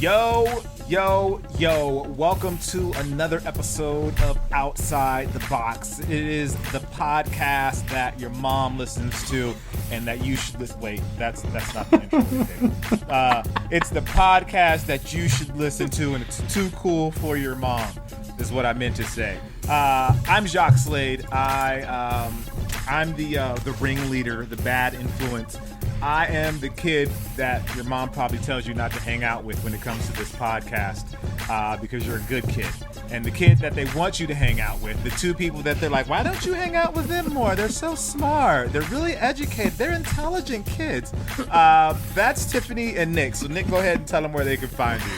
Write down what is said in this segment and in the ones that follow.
Yo, welcome to another episode of Outside the Box. It is the podcast that your mom listens to and that you should listen. Wait, that's not the intro. It's the podcast that you should listen to and it's too cool for your mom, is what I meant to say. I'm Jacques Slade. I'm the ringleader, the bad influence. I am the kid that your mom probably tells you not to hang out with when it comes to this podcast because you're a good kid. And the kid that they want you to hang out with, the two people that they're like, why don't you hang out with them more? They're so smart. They're really educated. They're intelligent kids. That's Tiffany and Nick. So Nick, go ahead and tell them where they can find you.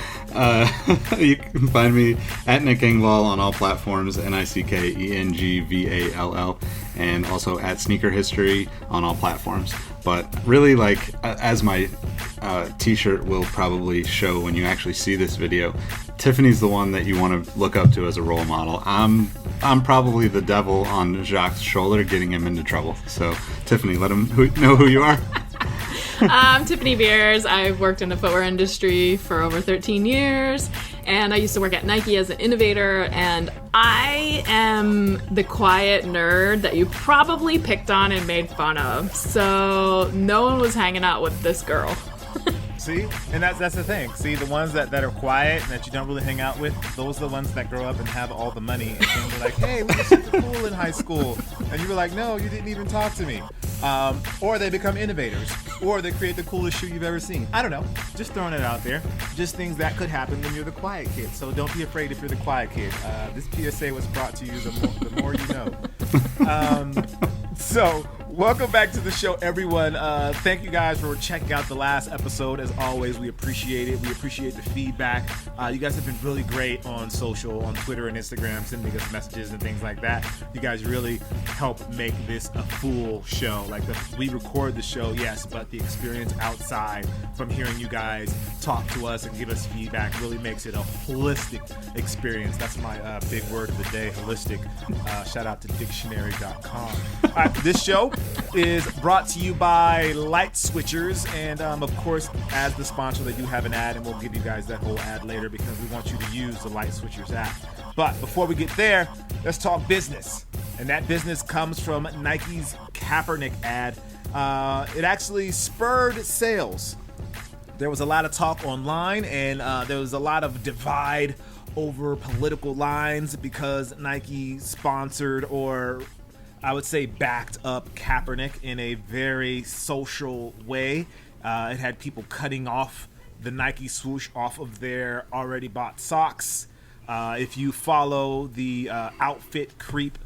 You can find me at Nick Engvall on all platforms, NickEngvall, and also at Sneaker History on all platforms. But really, as my t-shirt will probably show when you actually see this video, Tiffany's the one that you want to look up to as a role model. I'm probably the devil on Jacques' shoulder getting him into trouble. So Tiffany, let him know who you are. I'm Tiffany Beers. I've worked in the footwear industry for over 13 years, and I used to work at Nike as an innovator, and I am the quiet nerd that you probably picked on and made fun of. So no one was hanging out with this girl. See? And that's the thing. See, the ones that are quiet and that you don't really hang out with, those are the ones that grow up and have all the money. And then you're like, hey, we were super cool in high school. And you were like, no, you didn't even talk to me. Or they become innovators. Or they create the coolest shoe you've ever seen. I don't know. Just throwing it out there. Just things that could happen when you're the quiet kid. So don't be afraid if you're the quiet kid. This PSA was brought to you the more you know. So, welcome back to the show, everyone. Thank you guys for checking out the last episode. As always, we appreciate it. We appreciate the feedback. You guys have been really great on social, on Twitter and Instagram, sending us messages and things like that. You guys really help make this a full show. We record the show, yes, but the experience outside from hearing you guys talk to us and give us feedback really makes it a holistic experience. That's my big word of the day, holistic. Shout out to dictionary.com. All right, this show is brought to you by Light Switchers, and of course, as the sponsor, they do have an ad, and we'll give you guys that whole ad later because we want you to use the Light Switchers app. But before we get there, let's talk business, and that business comes from Nike's Kaepernick ad. It actually spurred sales. There was a lot of talk online, and there was a lot of divide over political lines because Nike sponsored, or I would say backed up, Kaepernick in a very social way. It had people cutting off the Nike swoosh off of their already bought socks. If you follow the Outfit Creep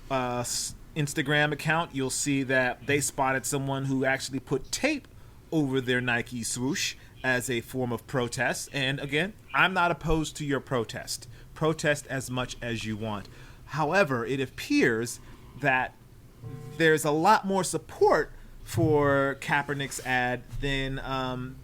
Instagram account, you'll see that they spotted someone who actually put tape over their Nike swoosh as a form of protest. And again, I'm not opposed to your protest. Protest as much as you want. However, it appears that there's a lot more support for Kaepernick's ad than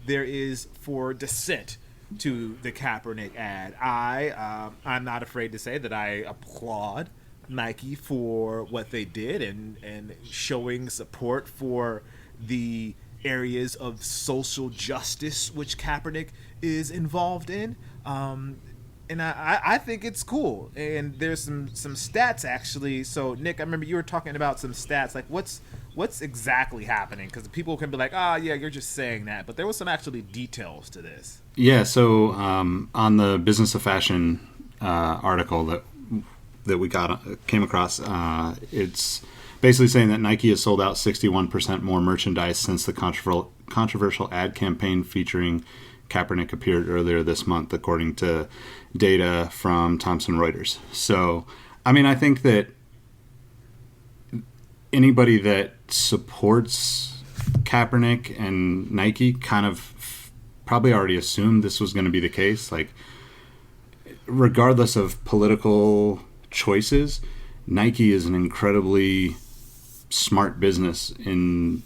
there is for dissent to the Kaepernick ad. I'm not afraid to say that I applaud Nike for what they did and showing support for the areas of social justice which Kaepernick is involved in. And I think it's cool. And there's some stats, actually. So, Nick, I remember you were talking about some stats. Like, what's exactly happening? Because people can be like, yeah, you're just saying that. But there was some actually details to this. Yeah, so on the Business of Fashion article that we came across, it's basically saying that Nike has sold out 61% more merchandise since the controversial ad campaign featuring Kaepernick appeared earlier this month, according to data from Thomson Reuters. So, I mean, I think that anybody that supports Kaepernick and Nike kind of probably already assumed this was going to be the case. Like, regardless of political choices, Nike is an incredibly smart business in,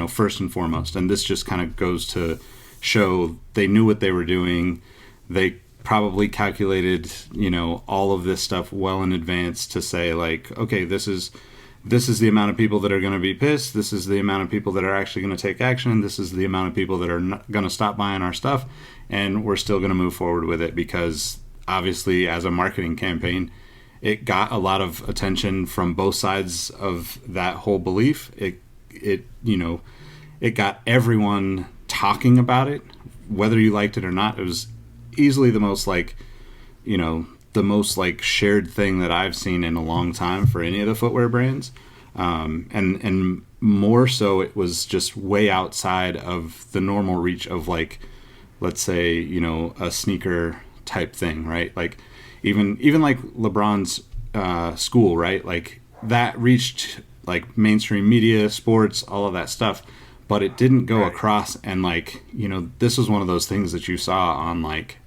first and foremost. And this just kind of goes to show they knew what they were doing. They probably calculated, all of this stuff well in advance to say, like, okay, this is the amount of people that are going to be pissed. This is the amount of people that are actually going to take action. This is the amount of people that are not going to stop buying our stuff. and we're still going to move forward with it because obviously as a marketing campaign, it got a lot of attention from both sides of that whole belief. It got everyone talking about it, whether you liked it or not. It was easily the most shared thing that I've seen in a long time for any of the footwear brands. And more so, it was just way outside of the normal reach of, like, let's say, a sneaker type thing, right? Like even like LeBron's school, right? Like that reached like mainstream media, sports, all of that stuff, but it didn't go across. And like, this was one of those things that you saw on like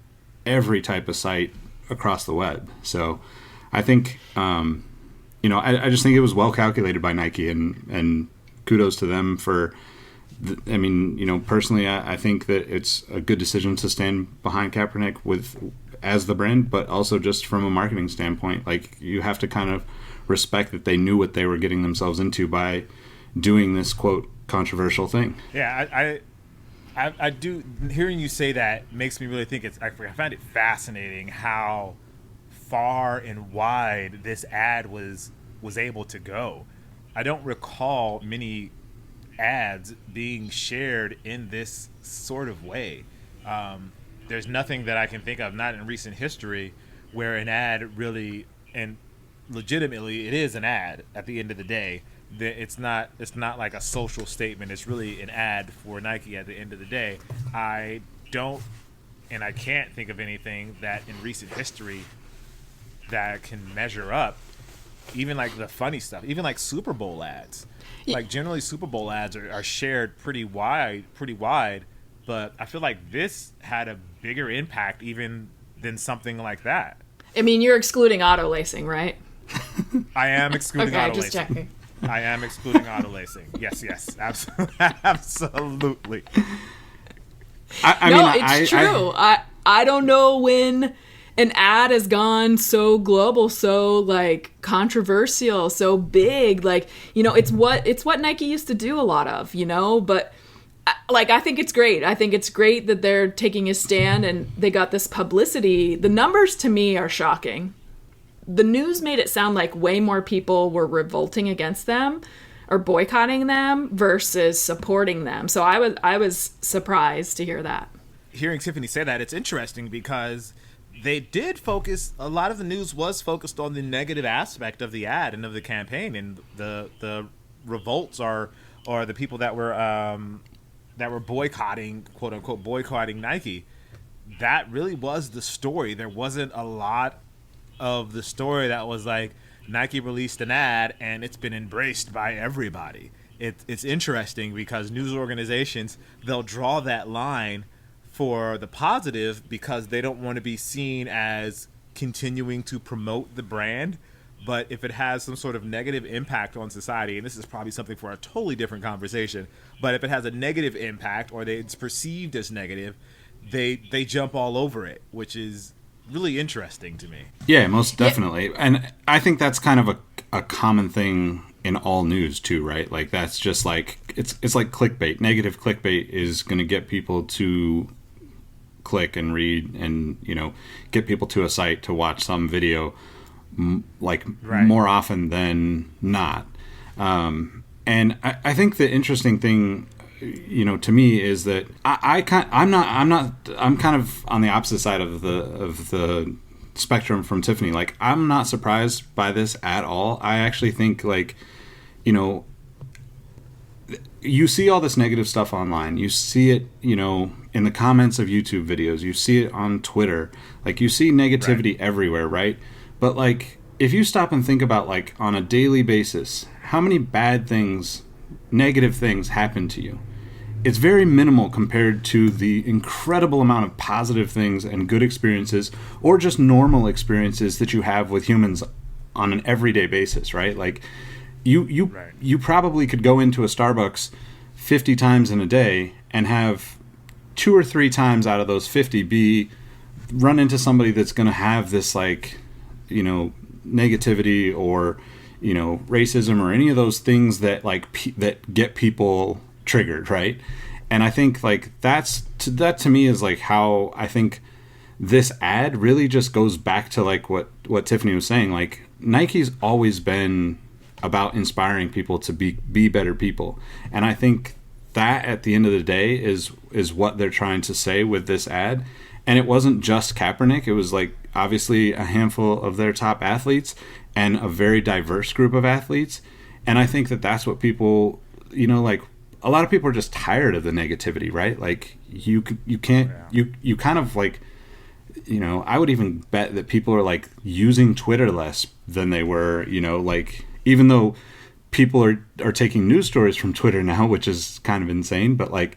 every type of site across the web. So I think, I just think it was well calculated by Nike, and kudos to them for, personally, I think that it's a good decision to stand behind Kaepernick as the brand, but also just from a marketing standpoint, like you have to kind of respect that they knew what they were getting themselves into by doing this quote controversial thing. Yeah, I do. Hearing you say that makes me really think I find it fascinating how far and wide this ad was able to go. I don't recall many ads being shared in this sort of way. There's nothing that I can think of, not in recent history, where an ad really, and legitimately it is an ad at the end of the day. It's not like a social statement. It's really an ad for Nike at the end of the day. I can't think of anything that in recent history that can measure up. Even like the funny stuff, even like Super Bowl ads. Like generally Super Bowl ads are shared pretty wide, but I feel like this had a bigger impact even than something like that. I mean, you're excluding auto lacing, right? I am excluding auto lacing. Just checking. I am excluding auto lacing. Yes, absolutely. It's true. I don't know when an ad has gone so global, so like controversial, so big. Like, it's what Nike used to do a lot of, but like, I think it's great. I think it's great that they're taking a stand and they got this publicity. The numbers to me are shocking. The news made it sound like way more people were revolting against them or boycotting them versus supporting them. So I was surprised to hear that. Hearing Tiffany say that, it's interesting because they did focus, a lot of the news was focused on the negative aspect of the ad and of the campaign, and the revolts are the people that were boycotting, quote unquote, boycotting Nike. That really was the story. There wasn't a lot of the story that was like Nike released an ad and it's been embraced by everybody. It's interesting because news organizations, they'll draw that line for the positive because they don't want to be seen as continuing to promote the brand. But if it has some sort of negative impact on society, and this is probably something for a totally different conversation, but if it has a negative impact or it's perceived as negative, they jump all over it, which is really interesting to me. Yeah, most definitely. And I think that's kind of a common thing in all news too, right? Like that's just like, it's like clickbait. Negative clickbait is going to get people to click and read and, get people to a site to watch some video more often than not. And I think the interesting thing, to me is that I'm kind of on the opposite side of the spectrum from Tiffany. Like, I'm not surprised by this at all. I actually think you see all this negative stuff online. You see it, in the comments of YouTube videos. You see it on Twitter. Like, you see negativity everywhere, right? But, like, if you stop and think about, like, on a daily basis, how many bad things, negative things happen to you? It's very minimal compared to the incredible amount of positive things and good experiences or just normal experiences that you have with humans on an everyday basis, right? Like, you probably could go into a Starbucks 50 times in a day and have 2 or 3 times out of those 50 run into somebody that's going to have this, like, negativity or, racism or any of those things that, like, that get people triggered, right? And I think like that to me is like how I think this ad really just goes back to like what Tiffany was saying. Like Nike's always been about inspiring people to be better people. And I think that at the end of the day is what they're trying to say with this ad. And it wasn't just Kaepernick. It was like obviously a handful of their top athletes and a very diverse group of athletes. And I think that that's what people, you know, like a lot of people are just tired of the negativity, right? Like you can't, you kind of like, you know, I would even bet that people are like using Twitter less than they were, you know, like even though people are taking news stories from Twitter now, which is kind of insane, but like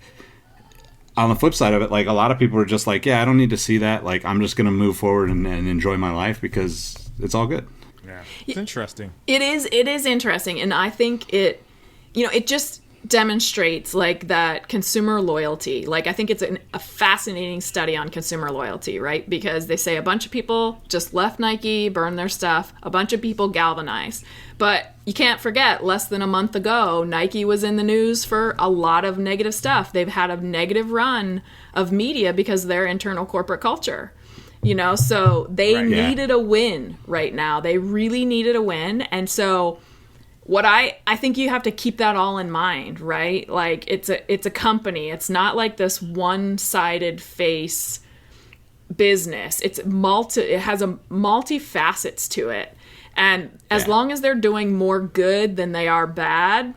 on the flip side of it, like a lot of people are just like, yeah, I don't need to see that. Like I'm just going to move forward and enjoy my life because it's all good. Yeah, it's interesting. It is interesting, and I think it just demonstrates like that consumer loyalty. Like I think it's a fascinating study on consumer loyalty, right? Because they say a bunch of people just left Nike, burned their stuff, a bunch of people galvanized. But you can't forget, less than a month ago, Nike was in the news for a lot of negative stuff. They've had a negative run of media because of their internal corporate culture. You know, so they needed a win right now. They really needed a win. And so what I think you have to keep that all in mind, right? Like it's a company. It's not like this one-sided face business. It has a multi-facets to it. And as long as they're doing more good than they are bad,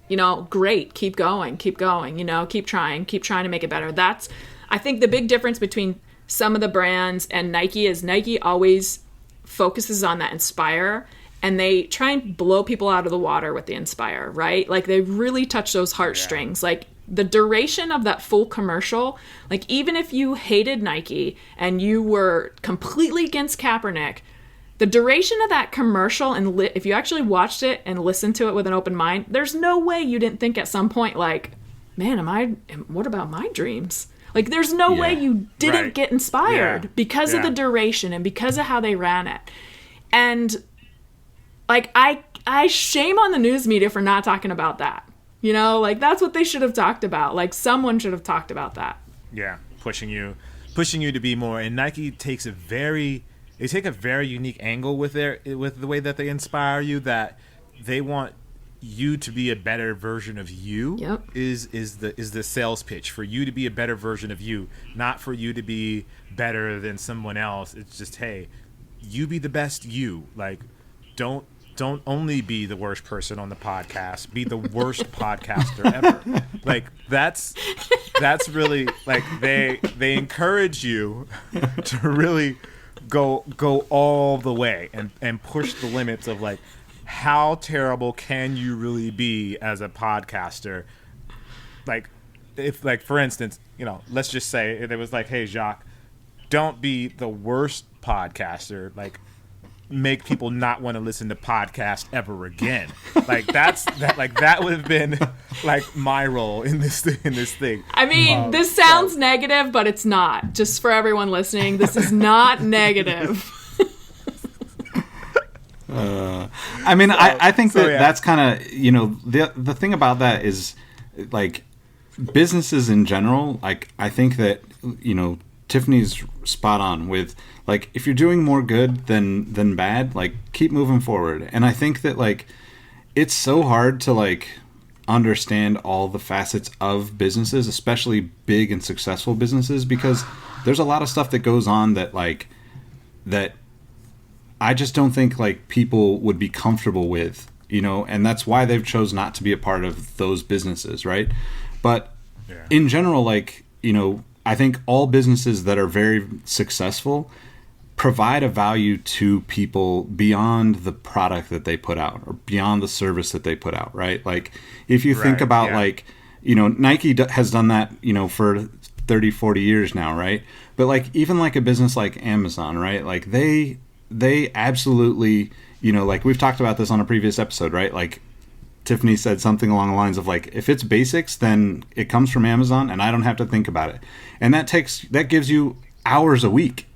you know, great. Keep going, you know, keep trying to make it better. That's, I think the big difference between some of the brands and Nike is Nike always focuses on that inspire, and they try and blow people out of the water with the inspire, right? Like they really touch those heartstrings. Like the duration of that full commercial, like even if you hated Nike and you were completely against Kaepernick, the duration of that commercial, and if you actually watched it and listened to it with an open mind, there's no way you didn't think at some point like, man, what about my dreams? Like there's no way you didn't get inspired because of the duration and because of how they ran it. And like I shame on the news media for not talking about that. You know, like that's what they should have talked about. Like someone should have talked about that. Yeah, pushing you to be more. And Nike takes a very unique angle with the way that they inspire you, that they want you to be a better version of you. Yep. is the sales pitch, for you to be a better version of you, not for you to be better than someone else. It's just, hey, you be the best you. Like don't only be the worst person on the podcast, be the worst podcaster ever. Like that's really like they encourage you to really go all the way and push the limits of like, how terrible can you really be as a podcaster? Like, if, like, for instance, you know, let's just say it was like, hey, Jacques, don't be the worst podcaster. Like, make people not want to listen to podcasts ever again. Like, that would have been like my role in this thing. I mean, this sounds negative, but it's not. Just for everyone listening, this is not negative. I mean, I think that's kind of, you know, the thing about that is like businesses in general. Like I think that, you know, Tiffany's spot on with like, if you're doing more good than bad, like keep moving forward. And I think that like it's so hard to like understand all the facets of businesses, especially big and successful businesses, because there's a lot of stuff that goes on that I just don't think like people would be comfortable with, you know, and that's why they've chose not to be a part of those businesses, right? But in general, like, you know, I think all businesses that are very successful provide a value to people beyond the product that they put out or beyond the service that they put out, right? Like if you think about like, you know, Nike has done that, you know, for 30, 40 years now, right? But like even like a business like Amazon, right? Like they absolutely, you know, like we've talked about this on a previous episode, right? Like Tiffany said something along the lines of like, if it's basics, then it comes from Amazon and I don't have to think about it. And that gives you hours a week,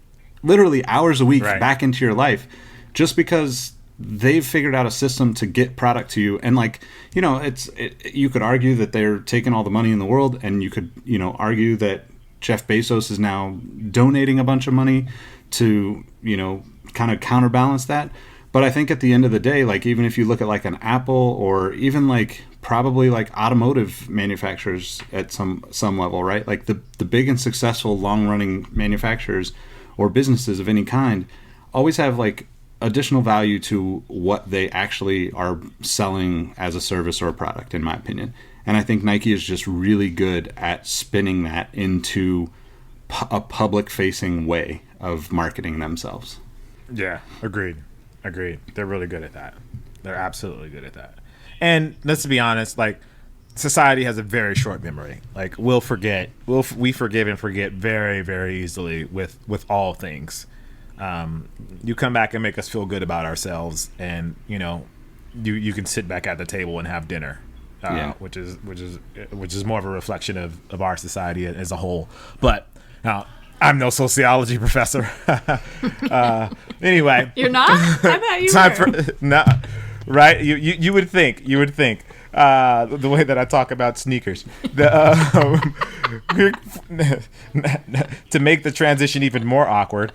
literally hours a week back into your life, just because they've figured out a system to get product to you. And like, you know, you could argue that they're taking all the money in the world, and you could, you know, argue that Jeff Bezos is now donating a bunch of money to, you know, kind of counterbalance that. But I think at the end of the day, like, even if you look at like an Apple, or even like probably like automotive manufacturers at some level, right? Like the big and successful long running manufacturers or businesses of any kind always have like additional value to what they actually are selling as a service or a product, in my opinion. And I think Nike is just really good at spinning that into a public facing way of marketing themselves. Yeah, agreed. They're really good at that. They're absolutely good at that. And let's be honest, like, society has a very short memory. Like, we forgive and forget very, very easily with all things. You come back and make us feel good about ourselves, and you know, you can sit back at the table and have dinner, which is more of a reflection of our society as a whole. But now, I'm no sociology professor. Anyway, you're not? I thought you were. No, right? You would think. The way that I talk about sneakers, to make the transition even more awkward.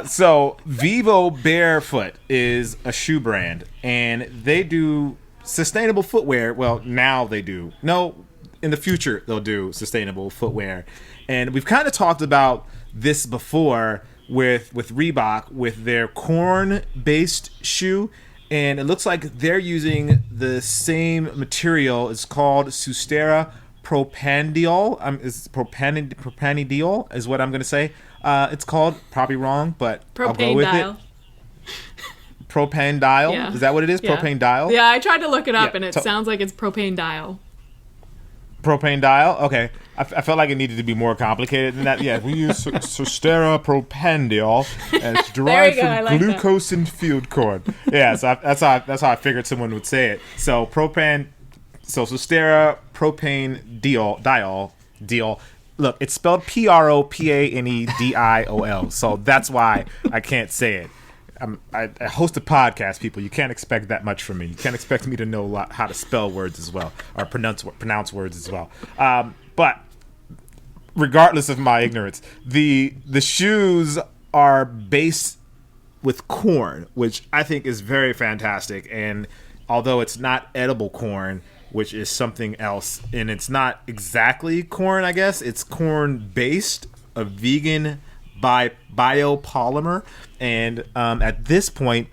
So Vivo Barefoot is a shoe brand, and they do sustainable footwear. Well, now they do. No, in the future they'll do sustainable footwear. And we've kind of talked about this before with Reebok with their corn-based shoe. And it looks like they're using the same material. It's called Sustera propandiol. Is propandiol is what I'm going to say. It's called, probably wrong, but I'll go with it. Propandiol. Yeah. Is that what it is? Yeah. Propandiol? Yeah, I tried to look it up, and it sounds like it's propandiol. Propandiol? Okay. I felt like it needed to be more complicated than that. Yeah, we use Sustera propandiol, and it's derived from glucose-infused corn. Yeah, so that's how I figured someone would say it. So Sustera propanediol. Look, it's spelled Propanediol, so that's why I can't say it. I host a podcast, people. You can't expect that much from me. You can't expect me to know how to spell words as well, or pronounce words as well. But regardless of my ignorance, the shoes are based with corn, which I think is very fantastic. And although it's not edible corn, which is something else, and it's not exactly corn, I guess, it's corn-based, a vegan biopolymer. And at this point,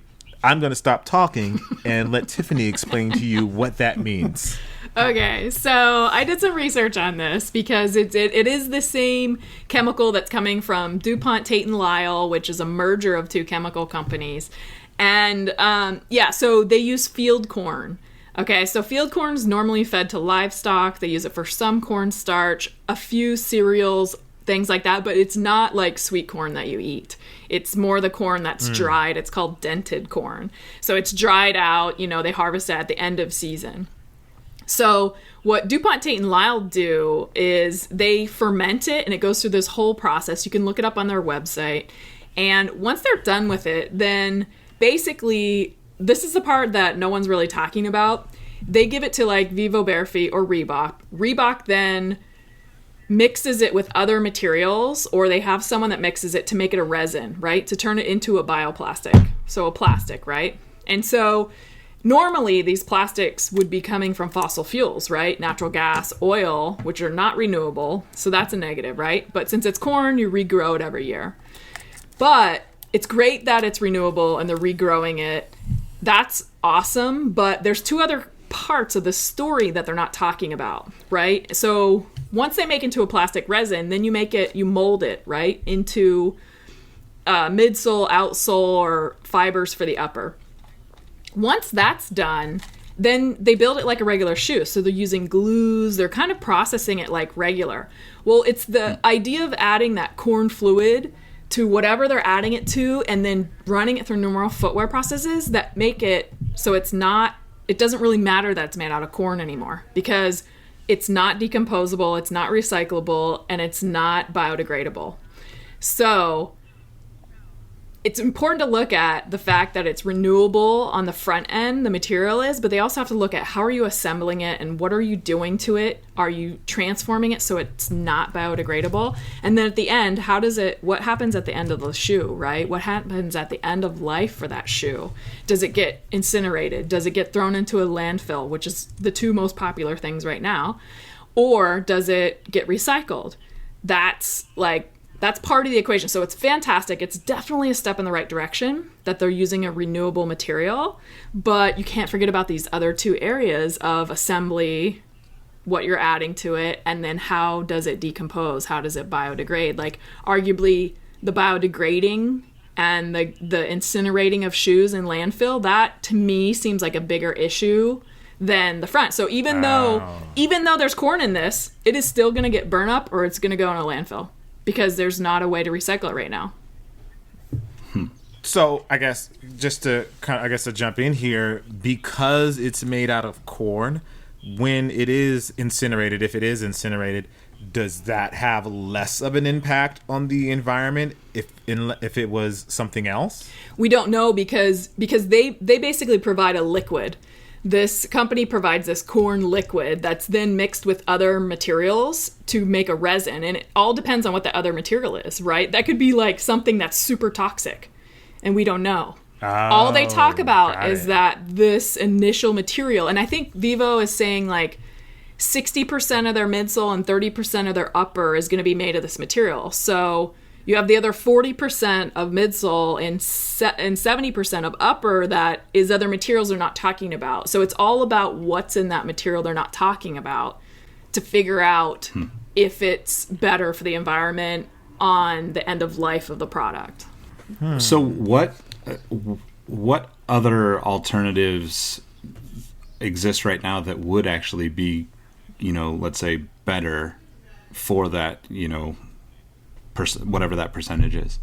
I'm going to stop talking and let Tiffany explain to you what that means. Okay, so I did some research on this because it is the same chemical that's coming from DuPont Tate & Lyle, which is a merger of two chemical companies. And so they use field corn. Okay, so field corn is normally fed to livestock. They use it for some cornstarch, a few cereals, things like that, but it's not like sweet corn that you eat. It's more the corn that's dried. It's called dented corn. So it's dried out, they harvest it at the end of season. So what DuPont Tate & Lyle do is they ferment it, and it goes through this whole process. You can look it up on their website. And once they're done with it, then basically, this is the part that no one's really talking about. They give it to like Vivo Barefoot or Reebok. Reebok then mixes it with other materials, or they have someone that mixes it to make it a resin, right? To turn it into a bioplastic. So a plastic, right? And so normally these plastics would be coming from fossil fuels, right? Natural gas, oil, which are not renewable. So that's a negative, right? But since it's corn, you regrow it every year. But it's great that it's renewable and they're regrowing it. That's awesome. But there's two other parts of the story that they're not talking about, right? So once they make into a plastic resin, then you mold it, right, into midsole, outsole, or fibers for the upper. Once that's done, then they build it like a regular shoe. So they're using glues. They're kind of processing it like regular. Well, it's the idea of adding that corn fluid to whatever they're adding it to and then running it through normal footwear processes that make it so it doesn't really matter that it's made out of corn anymore, because it's not decomposable, it's not recyclable, and it's not biodegradable. So it's important to look at the fact that it's renewable on the front end, the material is, but they also have to look at how are you assembling it and what are you doing to it? Are you transforming it so it's not biodegradable? And then at the end, what happens at the end of the shoe, right? What happens at the end of life for that shoe? Does it get incinerated? Does it get thrown into a landfill, which is the two most popular things right now? Or does it get recycled? That's part of the equation. So it's fantastic. It's definitely a step in the right direction that they're using a renewable material, but you can't forget about these other two areas of assembly, what you're adding to it, and then how does it decompose? How does it biodegrade? Like, arguably, the biodegrading and the incinerating of shoes in landfill, that to me seems like a bigger issue than the front. So even though there's corn in this, it is still going to get burned up or it's going to go in a landfill, because there's not a way to recycle it right now. So I guess just to to jump in here, because it's made out of corn, when it is incinerated, if it is incinerated, does that have less of an impact on the environment if it was something else? We don't know because they basically provide a liquid. This company provides this corn liquid that's then mixed with other materials to make a resin. And it all depends on what the other material is, right? That could be like something that's super toxic, and we don't know. All they talk about is that this initial material, and I think Vivo is saying like 60% of their midsole and 30% of their upper is going to be made of this material. So you have the other 40% of midsole and 70% of upper that is other materials they're not talking about. So it's all about what's in that material they're not talking about to figure out if it's better for the environment on the end of life of the product. So what other alternatives exist right now that would actually be, let's say, better for that, whatever that percentage is?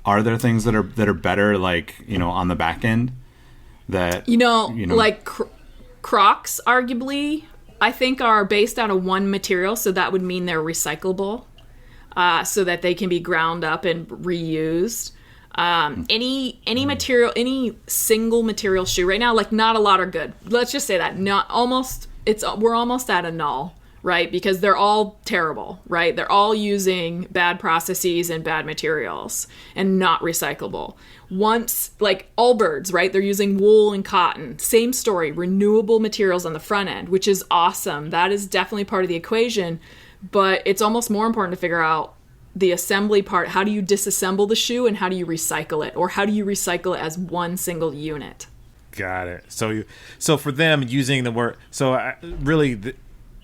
Are there things that are better, like, on the back end that like Crocs arguably I think are based out of one material, so that would mean they're recyclable, so that they can be ground up and reused. Any material, any single material shoe right now, like, not a lot are good. Let's just say that we're almost at a null, right? Because they're all terrible, right? They're all using bad processes and bad materials and not recyclable. Once, like Allbirds, right? They're using wool and cotton. Same story, renewable materials on the front end, which is awesome. That is definitely part of the equation, but it's almost more important to figure out the assembly part. How do you disassemble the shoe and how do you recycle it? Or how do you recycle it as one single unit? Got it. So for them using the word,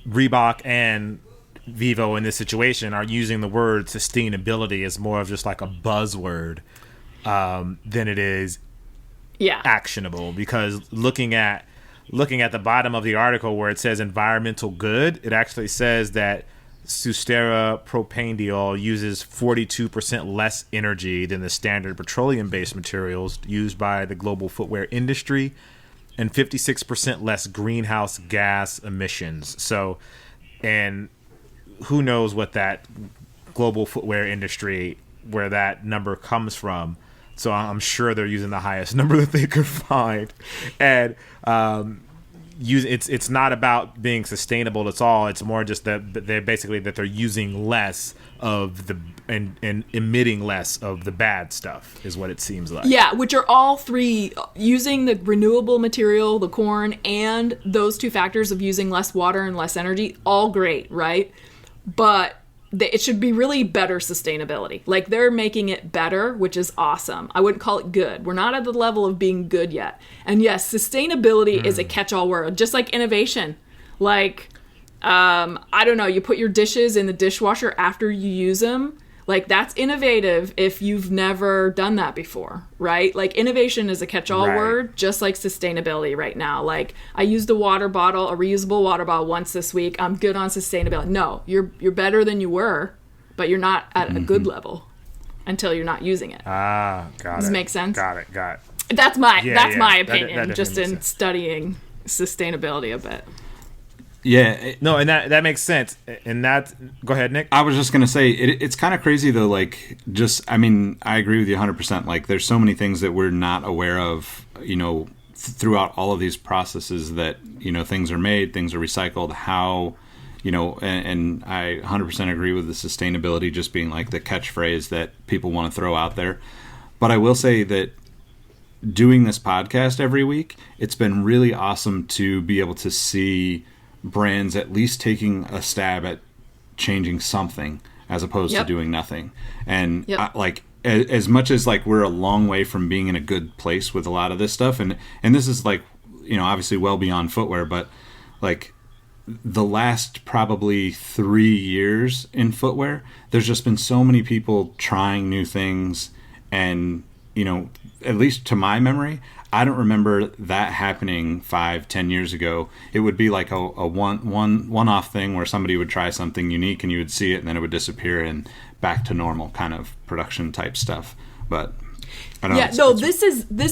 Reebok and Vivo in this situation are using the word sustainability as more of just like a buzzword than it is actionable. Because looking at the bottom of the article where it says environmental good, it actually says that Sustera propanediol uses 42% less energy than the standard petroleum-based materials used by the global footwear industry, and 56% less greenhouse gas emissions. So, and who knows what that global footwear industry, where that number comes from. So I'm sure they're using the highest number that they could find. And it's not about being sustainable at all. It's more just that they're using less of the and emitting less of the bad stuff is what it seems like. Yeah, which are all three, using the renewable material, the corn, and those two factors of using less water and less energy, all great, right? But it should be really better sustainability. Like, they're making it better, which is awesome. I wouldn't call it good. We're not at the level of being good yet. And yes, sustainability is a catch-all word, just like innovation. Like, I don't know, you put your dishes in the dishwasher after you use them. Like, that's innovative if you've never done that before, right? Like, innovation is a catch-all word, just like sustainability right now. Like, I used a reusable water bottle once this week. I'm good on sustainability. No, you're better than you were, but you're not at a good level until you're not using it. Got it. Does it make sense? Got it. That's my opinion, that just in studying sustainability a bit. Yeah. No, and that makes sense. And that, go ahead, Nick. I was just going to say, it's kind of crazy, though, like, I agree with you 100%. Like, there's so many things that we're not aware of, throughout all of these processes that, things are made, things are recycled, how, and I 100% agree with the sustainability just being like the catchphrase that people want to throw out there. But I will say that doing this podcast every week, it's been really awesome to be able to see brands at least taking a stab at changing something as opposed to doing nothing. And as much as like we're a long way from being in a good place with a lot of this stuff, and this is like, obviously well beyond footwear, but like the last probably 3 years in footwear, there's just been so many people trying new things. And, at least to my memory, I don't remember that happening 5-10 years ago. It would be like a one-off thing where somebody would try something unique and you would see it and then it would disappear and back to normal kind of production type stuff. But I don't know. This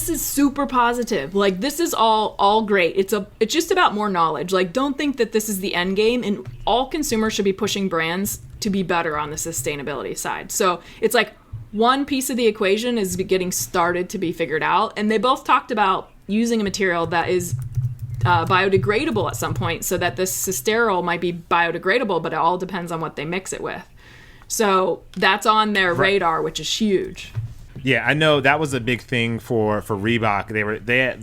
is super positive. Like, this is all great. It's just about more knowledge. Like, don't think that this is the end game, and all consumers should be pushing brands to be better on the sustainability side. So it's like one piece of the equation is getting started to be figured out, and they both talked about using a material that is biodegradable at some point, so that this Cysterol might be biodegradable, but it all depends on what they mix it with. So that's on their radar, which is huge. Yeah, I know that was a big thing for Reebok.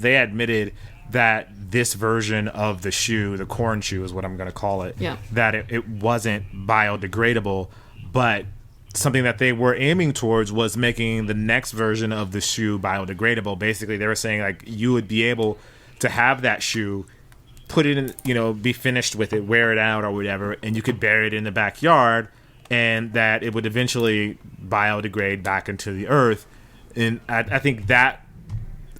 They admitted that this version of the shoe, the corn shoe is what I'm going to call it, that it wasn't biodegradable, but something that they were aiming towards was making the next version of the shoe biodegradable. Basically, they were saying like you would be able to have that shoe, put it in, be finished with it, wear it out or whatever, and you could bury it in the backyard, and that it would eventually biodegrade back into the earth. And I think that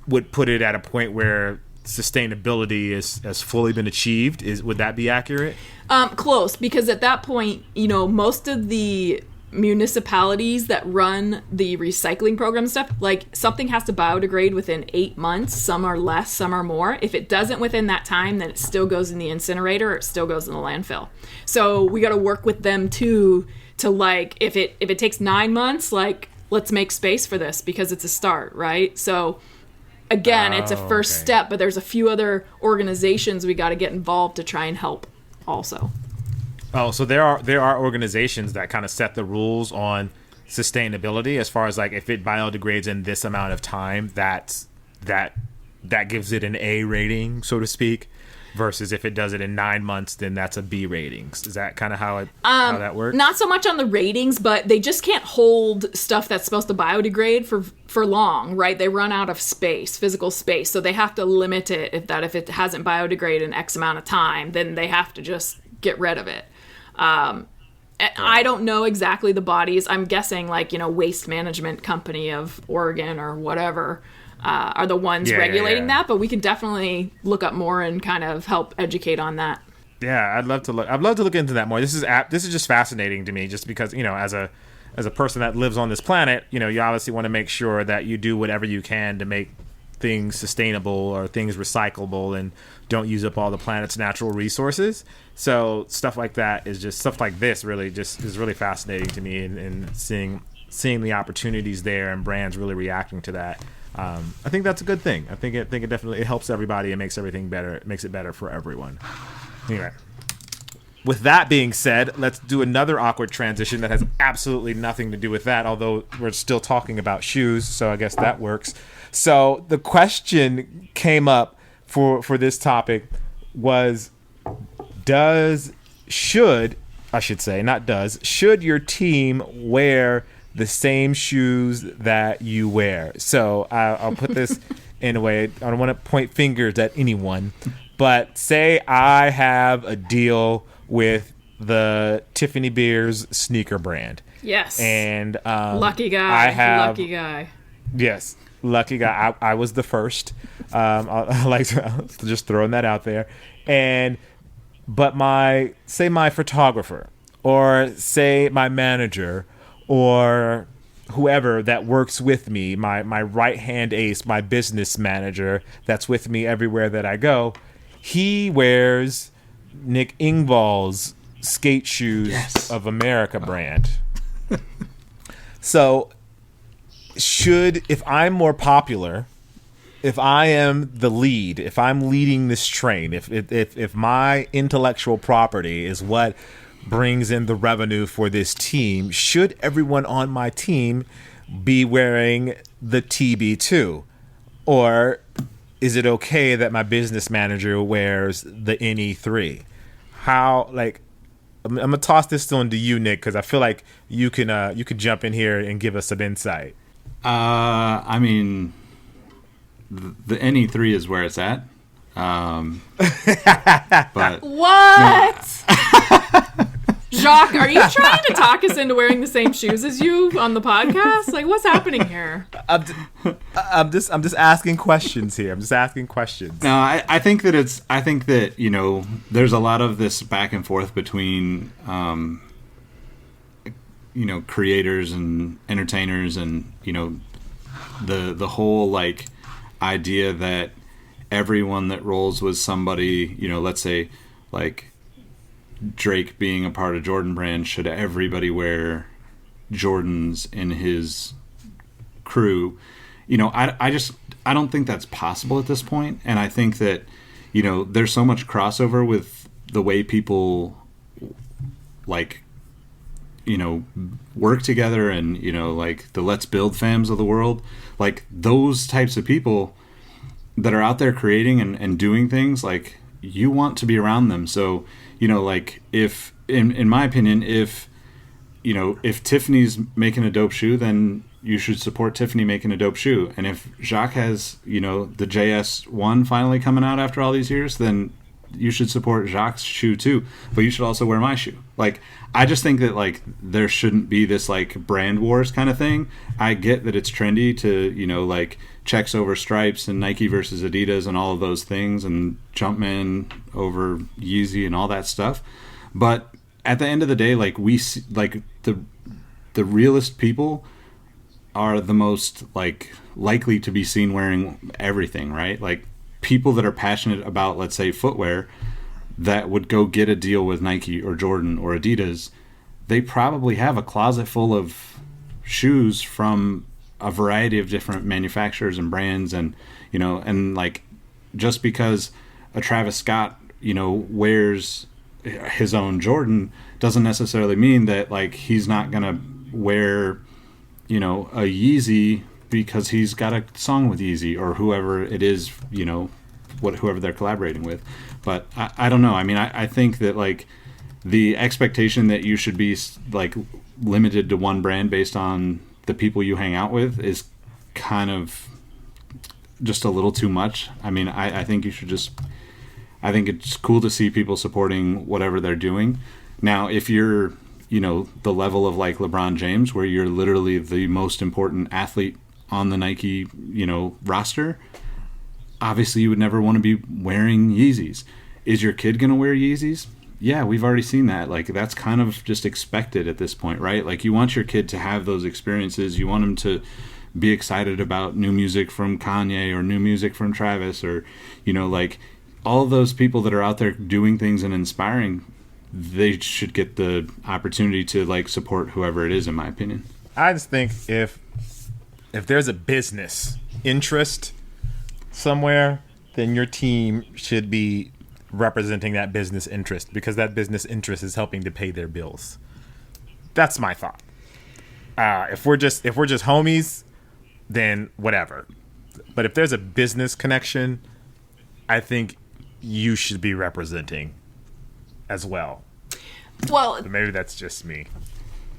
would put it at a point where sustainability has fully been achieved. Would that be accurate? Close, because at that point, most of the municipalities that run the recycling program stuff, like, something has to biodegrade within 8 months. Some are less, some are more. If it doesn't within that time, then it still goes in the incinerator, or it still goes in the landfill. So we got to work with them too, to like, if it takes 9 months, like, let's make space for this because it's a start, right? So again, it's a first step, but there's a few other organizations we got to get involved to try and help also. Oh, so there are organizations that kind of set the rules on sustainability as far as like if it biodegrades in this amount of time, that gives it an A rating, so to speak, versus if it does it in 9 months, then that's a B rating. Is that kind of how that works? Not so much on the ratings, but they just can't hold stuff that's supposed to biodegrade for long, right? They run out of space, physical space, so they have to limit it. If it hasn't biodegraded in X amount of time, then they have to just get rid of it. I don't know exactly the bodies. I'm guessing like, Waste Management Company of Oregon or whatever are the ones regulating that, but we could definitely look up more and kind of help educate on that. Yeah, I'd love to look into that more. This is just fascinating to me, just because, as a person that lives on this planet, you obviously want to make sure that you do whatever you can to make things sustainable or things recyclable and don't use up all the planet's natural resources. So stuff like that is just stuff like this really just is really fascinating to me, and seeing the opportunities there and brands really reacting to that. I think that's a good thing. I think it definitely helps everybody and makes everything better. It makes it better for everyone. Anyway, with that being said, let's do another awkward transition that has absolutely nothing to do with that, although we're still talking about shoes, so I guess that works. So the question came up for this topic was, should your team wear the same shoes that you wear? So I'll put this in a way, I don't want to point fingers at anyone, but say I have a deal with the Tiffany Beers sneaker brand. Yes. And lucky guy. Yes, lucky guy. I was the first. I like to just throwing that out there. But my photographer, or say my manager, or whoever that works with me, my right-hand ace, my business manager that's with me everywhere that I go, he wears Nick Engvall's Skate Shoes of America brand. So, if I'm more popular, if I am the lead, if I'm leading this train, if my intellectual property is what brings in the revenue for this team, should everyone on my team be wearing the TB2? Or is it okay that my business manager wears the NE3? How, like, I'm gonna toss this one to you, Nick, because I feel like you can jump in here and give us some insight. I mean, the NE3 is where it's at. But what? Jacques, are you trying to talk us into wearing the same shoes as you on the podcast? Like, what's happening here? I'm just asking questions here. I'm just asking questions. No, I think that you know, there's a lot of this back and forth between you know, creators and entertainers, and you know, the whole like idea that everyone that rolls with somebody, you know, let's say like Drake being a part of Jordan Brand, should everybody wear Jordans in his crew? You know, I don't think that's possible at this point. And I think that, you know, there's so much crossover with the way people like, you know, work together, and, you know, like the Let's Build fams of the world, like those types of people that are out there creating and doing things, like you want to be around them. So, you know, like if, in my opinion, if, you know, if Tiffany's making a dope shoe, then you should support Tiffany making a dope shoe. And if Jacques has, you know, the JS1 finally coming out after all these years, then you should support Jacques' shoe too. But you should also wear my shoe. Like, I just think that, like, there shouldn't be this, like, brand wars kind of thing. I get that it's trendy to, you know, like, checks over stripes and Nike versus Adidas and all of those things, and Jumpman over Yeezy and all that stuff. But at the end of the day, like, we see, like, the realest people are the most, like, likely to be seen wearing everything, right? Like, people that are passionate about, let's say, footwear, that would go get a deal with Nike or Jordan or Adidas, they probably have a closet full of shoes from a variety of different manufacturers and brands. And, you know, and like, just because a Travis Scott, you know, wears his own Jordan doesn't necessarily mean that, like, he's not gonna wear, you know, a Yeezy because he's got a song with Yeezy or whoever it is, you know, whoever they're collaborating with. But I don't know. I mean, I think that, like, the expectation that you should be, like, limited to one brand based on the people you hang out with is kind of just a little too much. I mean, I think you should just, I think it's cool to see people supporting whatever they're doing. Now, if you're, you know, the level of, like, LeBron James, where you're literally the most important athlete on the Nike, you know, roster, obviously you would never want to be wearing Yeezys. Is your kid going to wear Yeezys? Yeah, we've already seen that. Like, that's kind of just expected at this point, right? Like, you want your kid to have those experiences. You want him to be excited about new music from Kanye or new music from Travis, or, you know, like, all of those people that are out there doing things and inspiring, they should get the opportunity to, like, support whoever it is, in my opinion. I just think if there's a business interest somewhere, then your team should be representing that business interest, because that business interest is helping to pay their bills. That's my thought. If we're just homies, then whatever. But if there's a business connection, I think you should be representing as well. Well, but maybe that's just me.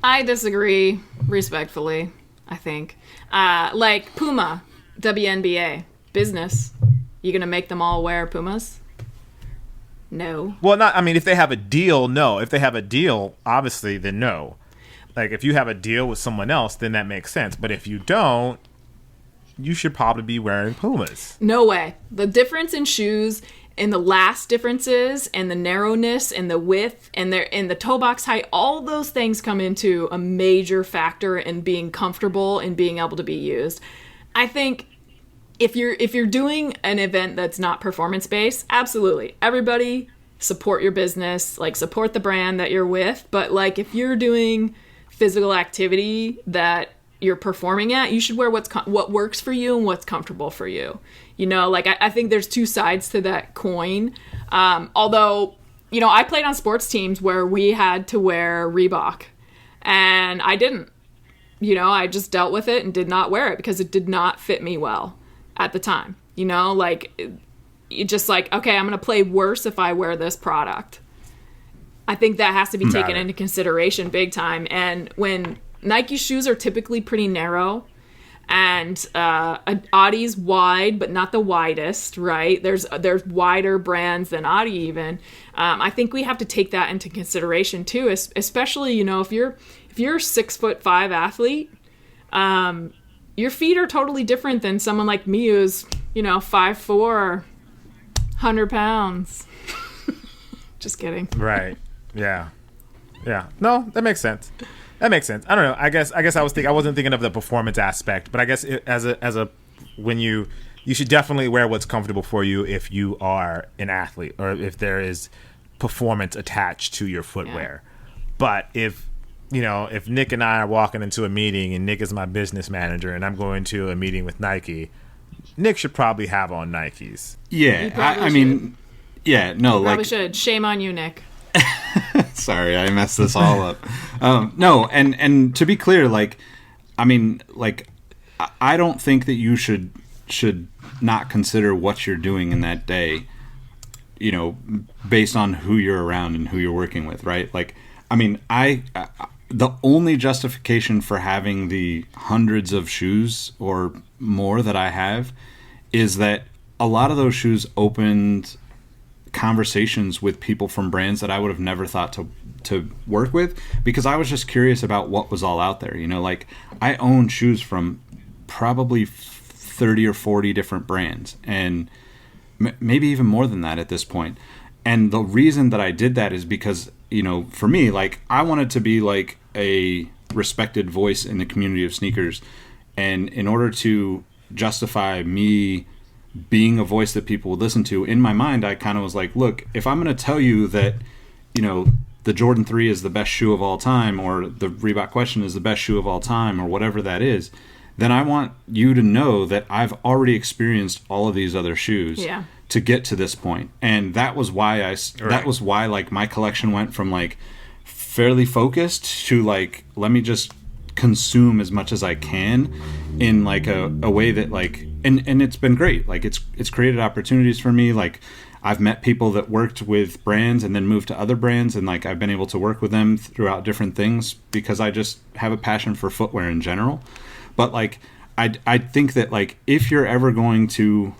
I disagree respectfully, I think. Like Puma, WNBA, business. You gonna make them all wear Pumas? No. Well, I mean, if they have a deal, no. If they have a deal, obviously, then no. Like, if you have a deal with someone else, then that makes sense. But if you don't, you should probably be wearing Pumas. No way. The difference in shoes, and the last differences, and the narrowness, and the width, and the toe box height, all those things come into a major factor in being comfortable and being able to be used. I think if you're doing an event that's not performance based, absolutely, everybody support your business, like support the brand that you're with. But like if you're doing physical activity that you're performing at, you should wear what works for you and what's comfortable for you. You know, like I think there's two sides to that coin. Although, you know, I played on sports teams where we had to wear Reebok and I didn't. You know, I just dealt with it and did not wear it because it did not fit me well at the time. You know, like, you just like, okay, I'm going to play worse if I wear this product. I think that has to be taken into consideration big time. And when Nike shoes are typically pretty narrow and Adi's wide, but not the widest, right? There's wider brands than Adi even. I think we have to take that into consideration too, especially, you know, if you're a 6'5" athlete, your feet are totally different than someone like me who's, you know, 5'4", 100 pounds. Just kidding. Right. Yeah. No, that makes sense. I don't know. I guess I wasn't thinking of the performance aspect, but I guess when you should definitely wear what's comfortable for you if you are an athlete or if there is performance attached to your footwear. Yeah. But if Nick and I are walking into a meeting and Nick is my business manager and I'm going to a meeting with Nike, Nick should probably have on Nikes. Yeah, I mean, yeah, no, you probably should. Shame on you, Nick. Sorry, I messed this all up. No, and to be clear, like, I mean, like, I don't think that you should not consider what you're doing in that day, you know, based on who you're around and who you're working with, right? Like, I mean, the only justification for having the hundreds of shoes or more that I have is that a lot of those shoes opened conversations with people from brands that I would have never thought to work with, because I was just curious about what was all out there. You know, like, I own shoes from probably 30 or 40 different brands, and maybe even more than that at this point. And the reason that I did that is because, you know, for me, like, I wanted to be like a respected voice in the community of sneakers, and in order to justify me being a voice that people would listen to, in my mind, I kind of was like, look, if I'm going to tell you that, you know, the Jordan 3 is the best shoe of all time, or the Reebok Question is the best shoe of all time, or whatever that is, then I want you to know that I've already experienced all of these other shoes to get to this point. And that was why like my collection went from like fairly focused to like, let me just consume as much as I can in like a way that like, and it's been great. Like, it's created opportunities for me. Like, I've met people that worked with brands and then moved to other brands, and like I've been able to work with them throughout different things because I just have a passion for footwear in general. But like, I think that like, if you're ever going to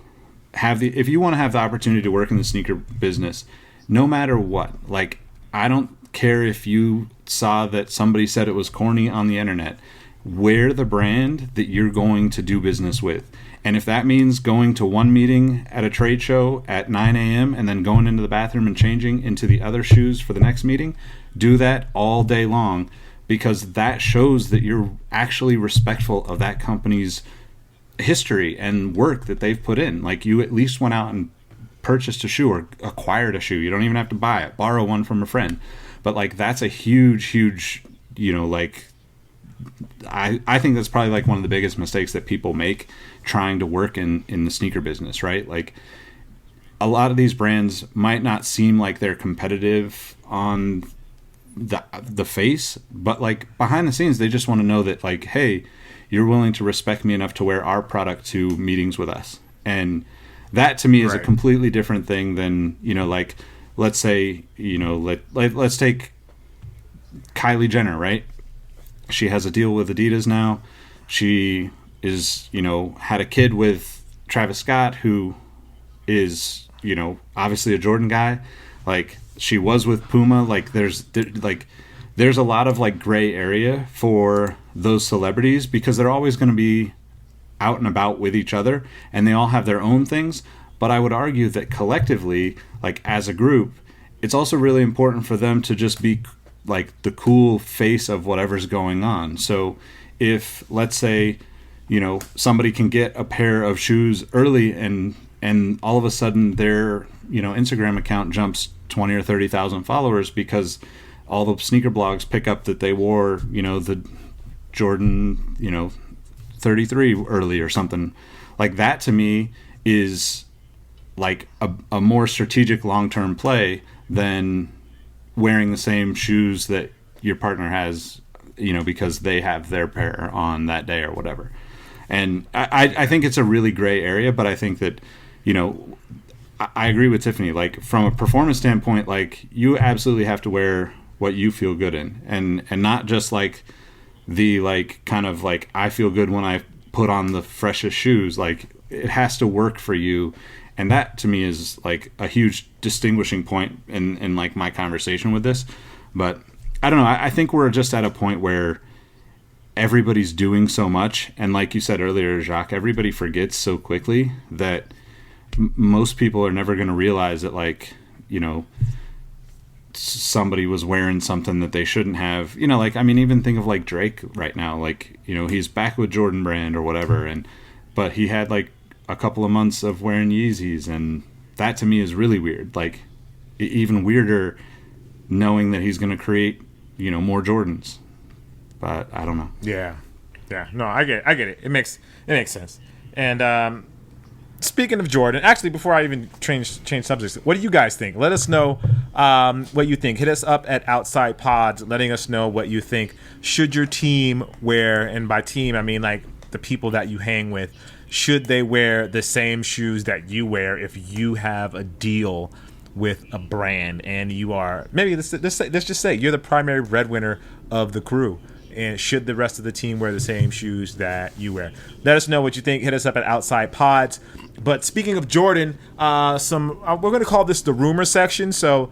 if you want to have the opportunity to work in the sneaker business, no matter what, like, I don't care if you saw that somebody said it was corny on the internet, wear the brand that you're going to do business with. And if that means going to one meeting at a trade show at 9 a.m. and then going into the bathroom and changing into the other shoes for the next meeting, do that all day long, because that shows that you're actually respectful of that company's history and work that they've put in. Like, you at least went out and purchased a shoe or acquired a shoe. You don't even have to buy it. Borrow one from a friend. But like, that's a huge, you know, like, I think that's probably like one of the biggest mistakes that people make trying to work in the sneaker business, right? Like, a lot of these brands might not seem like they're competitive on the face, but like behind the scenes, they just want to know that like, hey, you're willing to respect me enough to wear our product to meetings with us. And that to me is a completely different thing than, you know, like, let's say, you know, let's take Kylie Jenner, right? She has a deal with Adidas now. She is, you know, had a kid with Travis Scott, who is, you know, obviously a Jordan guy. Like, she was with Puma. Like, there's a lot of like gray area for those celebrities, because they're always going to be out and about with each other, and they all have their own things. But I would argue that collectively, like as a group, it's also really important for them to just be like the cool face of whatever's going on. So if, let's say, you know, somebody can get a pair of shoes early and and all of a sudden their Instagram account jumps 20 or 30,000 followers because all the sneaker blogs pick up that they wore the Jordan 33 early or something like that. To me is like a more strategic long-term play than wearing the same shoes that your partner has, because they have their pair on that day or whatever. And I think it's a really gray area, but I think that, I agree with Tiffany. Like, from a performance standpoint, like, you absolutely have to wear what you feel good in, and not just like the kind of like, I feel good when I put on the freshest shoes. Like, it has to work for you. And that to me is like a huge distinguishing point in like my conversation with this. But I don't know. I think we're just at a point where everybody's doing so much. And like you said earlier, Jacques, everybody forgets so quickly that most people are never going to realize that, like, somebody was wearing something that they shouldn't have. Even think of like Drake right now. Like, he's back with Jordan Brand or whatever. But he had like a couple of months of wearing Yeezys, and that to me is really weird. Like, even weirder knowing that he's going to create more Jordans. But I don't know. Yeah no, I get it. It makes sense. And speaking of Jordan, actually, before I even change subjects, what do you guys think? Let us know what you think. Hit us up at Outside Pods, letting us know what you think. Should your team wear, and by team I mean like the people that you hang with, should they wear the same shoes that you wear if you have a deal with a brand and you are, maybe let's just say you're the primary breadwinner of the crew, and should the rest of the team wear the same shoes that you wear? Let us know what you think. Hit us up at Outside Pods. But speaking of Jordan, we're going to call this the rumor section. So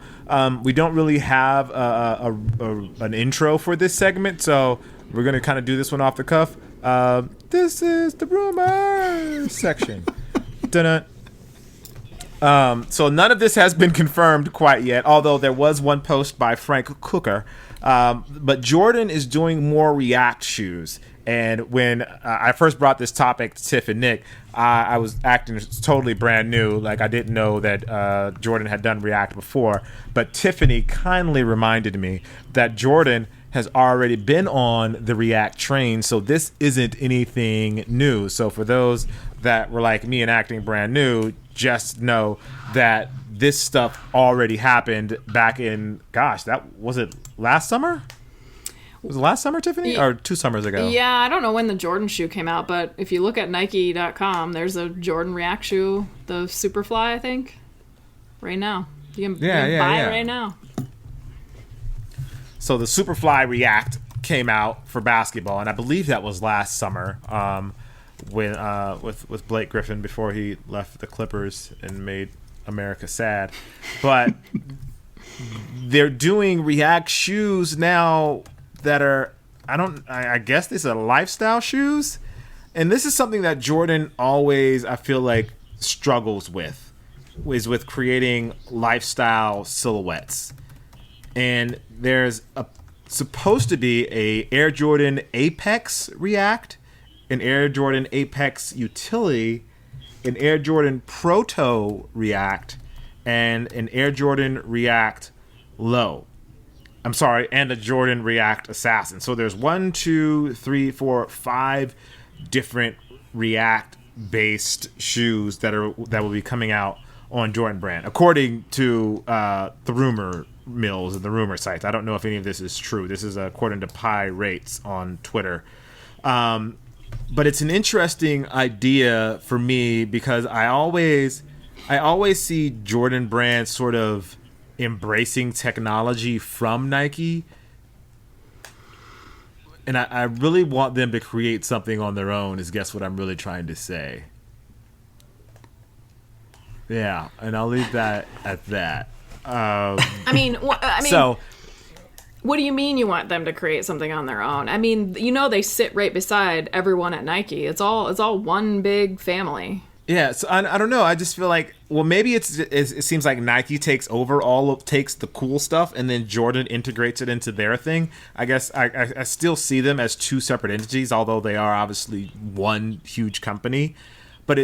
we don't really have an intro for this segment, so we're going to kind of do this one off the cuff. This is the rumor section. Dun-dun. So none of this has been confirmed quite yet, although there was one post by Frank Cooker. But Jordan is doing more React shoes. And when I first brought this topic to Tiff and Nick, I was acting totally brand new. Like, I didn't know that Jordan had done React before. But Tiffany kindly reminded me that Jordan has already been on the React train, so this isn't anything new. So for those that were like me and acting brand new, just know that this stuff already happened back in, was it last summer? Was it last summer, Tiffany? Or 2 summers ago? Yeah, I don't know when the Jordan shoe came out, but if you look at Nike.com, there's a Jordan React shoe, the Superfly, I think, right now. You can buy it right now. So the Superfly React came out for basketball, and I believe that was last summer, with Blake Griffin before he left the Clippers and made America sad. But they're doing React shoes now that are, I guess these are lifestyle shoes, and this is something that Jordan always, I feel like, struggles with, is with creating lifestyle silhouettes. And there's supposed to be a Air Jordan Apex React, an Air Jordan Apex Utility, an Air Jordan Proto React, and an Air Jordan React Low. And a Jordan React Assassin. So there's 1, 2, 3, 4, 5 different React-based shoes that will be coming out on Jordan Brand, according to the rumor mills and the rumor sites. I don't know if any of this is true. This is according to Pi Rates on Twitter. But it's an interesting idea for me because I always see Jordan Brand sort of embracing technology from Nike, and I really want them to create something on their own, is guess what I'm really trying to say. Yeah, and I'll leave that at that. So what do you mean you want them to create something on their own? I mean, they sit right beside everyone at Nike. It's all one big family. Yeah, so I don't know. I just feel like, well, maybe it seems like Nike takes the cool stuff and then Jordan integrates it into their thing. I guess I still see them as two separate entities, although they are obviously one huge company. But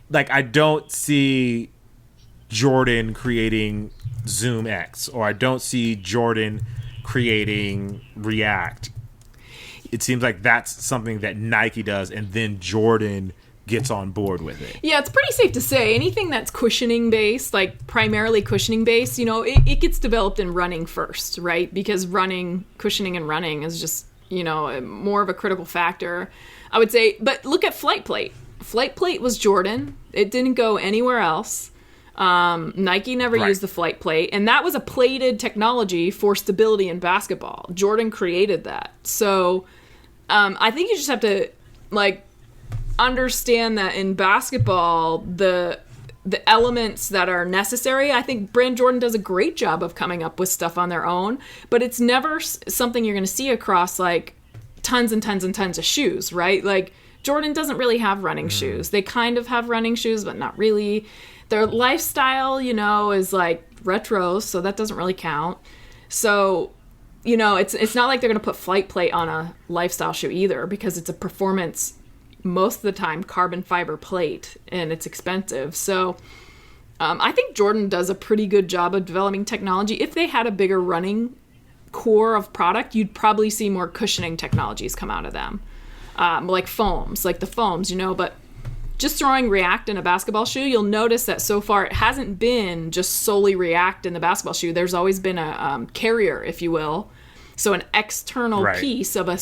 like I don't see Jordan creating Zoom X, or I don't see Jordan creating React. It seems like that's something that Nike does, and then Jordan gets on board with it. Yeah, it's pretty safe to say anything that's cushioning based, like primarily cushioning based, it gets developed in running first, right? Because cushioning and running is just, more of a critical factor, I would say. But look at Flight Plate. Flight Plate was Jordan. It didn't go anywhere else. Nike never used the Flight Plate, and that was a plated technology for stability in basketball. Jordan created that. So I think you just have to understand that in basketball, the elements that are necessary, I think Brand Jordan does a great job of coming up with stuff on their own, but it's never something you're going to see across tons and tons and tons of shoes, right? Like Jordan doesn't really have running shoes. They kind of have running shoes, but not really. Their lifestyle, is retro, so that doesn't really count. So, it's not like they're going to put Flight Plate on a lifestyle shoe either, because it's a performance, most of the time, carbon fiber plate, and it's expensive. So I think Jordan does a pretty good job of developing technology. If they had a bigger running core of product, you'd probably see more cushioning technologies come out of them. Like foams, like the foams, but just throwing React in a basketball shoe, you'll notice that so far it hasn't been just solely React in the basketball shoe. There's always been a carrier, if you will. So an external piece of a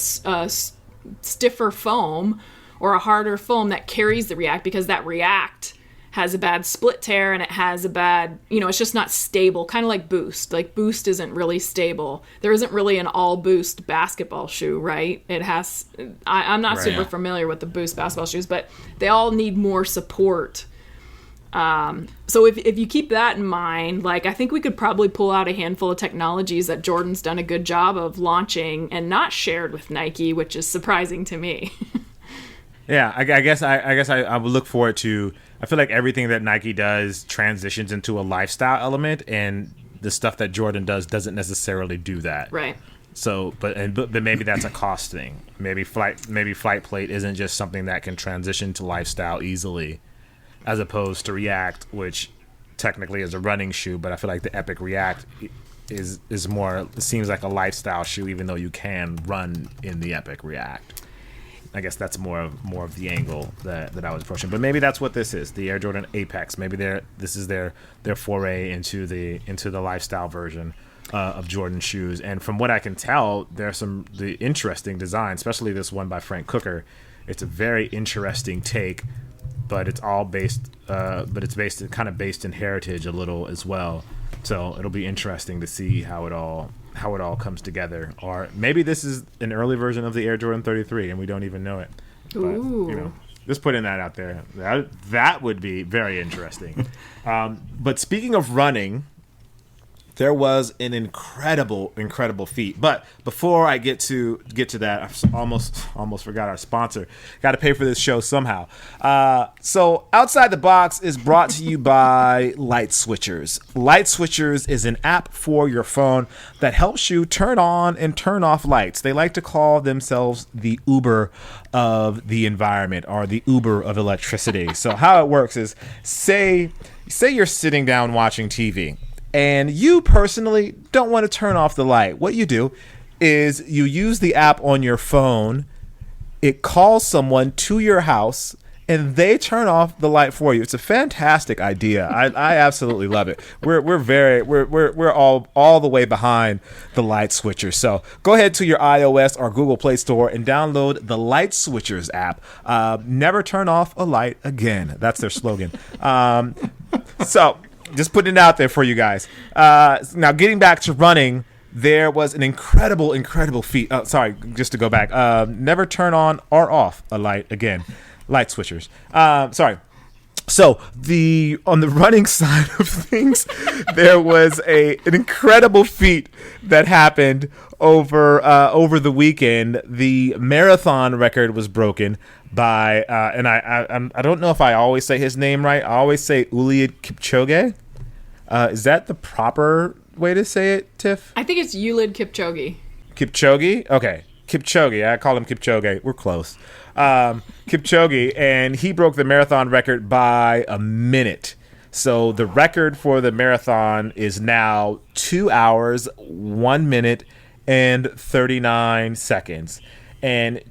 stiffer foam or a harder foam that carries the React, because that React has a bad split tear and it has a bad, it's just not stable, kind of like Boost. Like Boost isn't really stable. There isn't really an all Boost basketball shoe, right? It has, I'm not super familiar with the Boost basketball shoes, but they all need more support. So if you keep that in mind, I think we could probably pull out a handful of technologies that Jordan's done a good job of launching and not shared with Nike, which is surprising to me. Yeah, I guess I would look forward to. I feel like everything that Nike does transitions into a lifestyle element, and the stuff that Jordan does doesn't necessarily do that. Right. So, but maybe that's a cost thing. Maybe Flight Plate isn't just something that can transition to lifestyle easily, as opposed to React, which technically is a running shoe. But I feel like the Epic React is more. It seems like a lifestyle shoe, even though you can run in the Epic React. I guess that's more of the angle that I was approaching. But maybe that's what this is, the Air Jordan Apex. Maybe this is their foray into the lifestyle version of Jordan shoes. And from what I can tell, there's the interesting design, especially this one by Frank Cooker. It's a very interesting take, but it's all based in heritage a little as well. So it'll be interesting to see how it all comes together. Or maybe this is an early version of the Air Jordan 33 and we don't even know it. But, just putting that out there. That would be very interesting. But speaking of running, there was an incredible feat. But before I get to that, I almost forgot our sponsor. Got to pay for this show somehow. So Outside the Box is brought to you by Light Switchers. Light Switchers is an app for your phone that helps you turn on and turn off lights. They like to call themselves the Uber of the environment, or the Uber of electricity. So how it works is, say you're sitting down watching TV, and you personally don't want to turn off the light. What you do is you use the app on your phone. It calls someone to your house, and they turn off the light for you. It's a fantastic idea. I absolutely love it. We're all the way behind the Light Switchers. So go ahead to your iOS or Google Play Store and download the Light Switchers app. Never turn off a light again. That's their slogan. So just putting it out there for you guys. Now, getting back to running, there was an incredible feat. Sorry, just to go back. Never turn on or off a light again. Light Switchers. Sorry. So on the running side of things, there was an incredible feat that happened over the weekend. The marathon record was broken by and I don't know if I always say his name right. I always say Eliud Kipchoge. Is that the proper way to say it, Tiff? I think it's Eliud Kipchoge. Kipchoge? Okay. Kipchoge. I call him Kipchoge. We're close. Kipchoge, and he broke the marathon record by a minute. So the record for the marathon is now 2 hours, 1 minute, and 39 seconds. And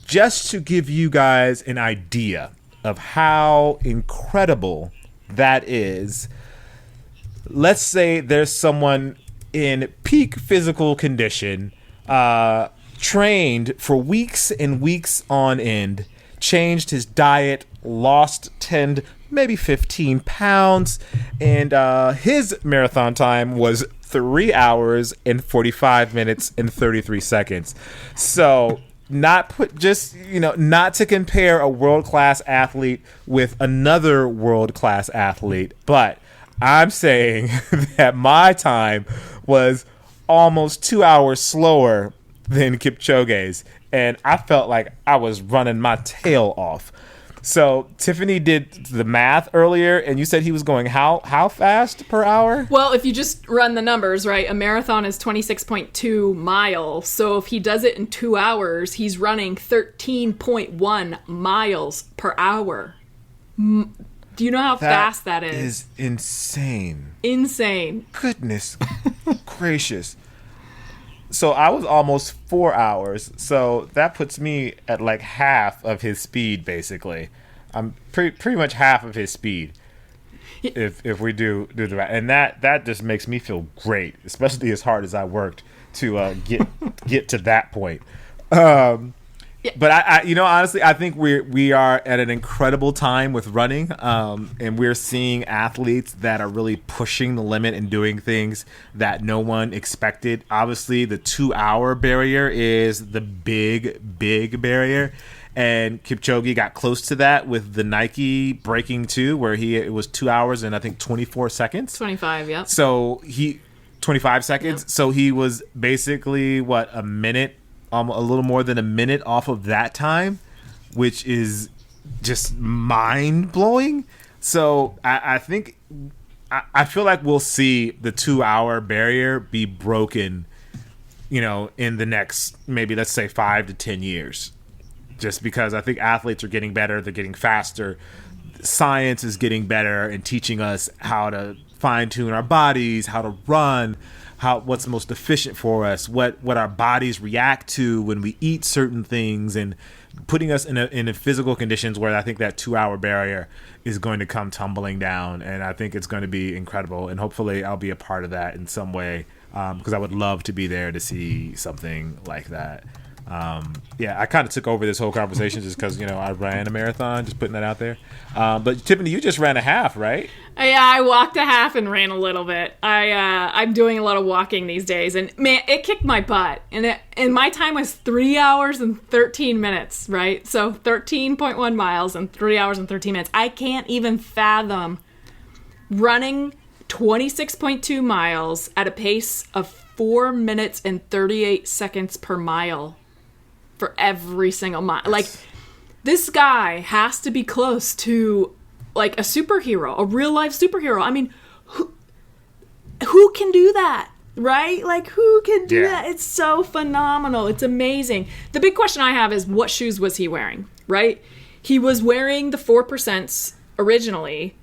just to give you guys an idea of how incredible that is, let's say there's someone in peak physical condition, trained for weeks and weeks on end, changed his diet, lost 10, maybe 15 pounds, and his marathon time was 3 hours and 45 minutes and 33 seconds. So not to compare a world-class athlete with another world-class athlete, but I'm saying that my time was almost 2 hours slower than Kipchoge's, and I felt like I was running my tail off. So Tiffany did the math earlier, and you said he was going how fast per hour? Well, if you just run the numbers, right, a marathon is 26.2 miles. So if he does it in 2 hours, he's running 13.1 miles per hour. Do you know how fast that is? That is insane. Insane. Goodness gracious. So I was almost 4 hours. So that puts me at like half of his speed, basically. I'm pretty much half of his speed. If we do the right, and that just makes me feel great, especially as hard as I worked to get to that point. But I honestly, I think we are at an incredible time with running, and we're seeing athletes that are really pushing the limit and doing things that no one expected. Obviously, the 2 hour barrier is the big barrier, and Kipchoge got close to that with the Nike breaking 2, where it was 2 hours and I think 24 seconds. 25, yeah. So 25 seconds. Yep. So he was basically a minute. A little more than a minute off of that time, which is just mind-blowing. So I think I feel like we'll see the 2 hour barrier be broken, in the next, maybe let's say 5 to 10 years, just because I think athletes are getting better. They're getting faster. Science is getting better and teaching us how to fine-tune our bodies, how to run, what's most efficient for us, what our bodies react to when we eat certain things, and putting us in a physical conditions where I think that 2 hour barrier is going to come tumbling down, and I think it's going to be incredible, and hopefully I'll be a part of that in some way, because I would love to be there to see something like that. I kind of took over this whole conversation just because, I ran a marathon, just putting that out there. But Tiffany, you just ran a half, right? Yeah, I walked a half and ran a little bit. I'm doing a lot of walking these days, and man, it kicked my butt. And my time was 3 hours and 13 minutes, right? So 13.1 miles in 3 hours and 13 minutes. I can't even fathom running 26.2 miles at a pace of 4 minutes and 38 seconds per mile for every single mile. Like, this guy has to be close to like a superhero, a real life superhero. I mean, who can do that, right? Like, who can do that? It's so phenomenal. It's amazing. The big question I have is, what shoes was he wearing, right? He was wearing the 4% originally.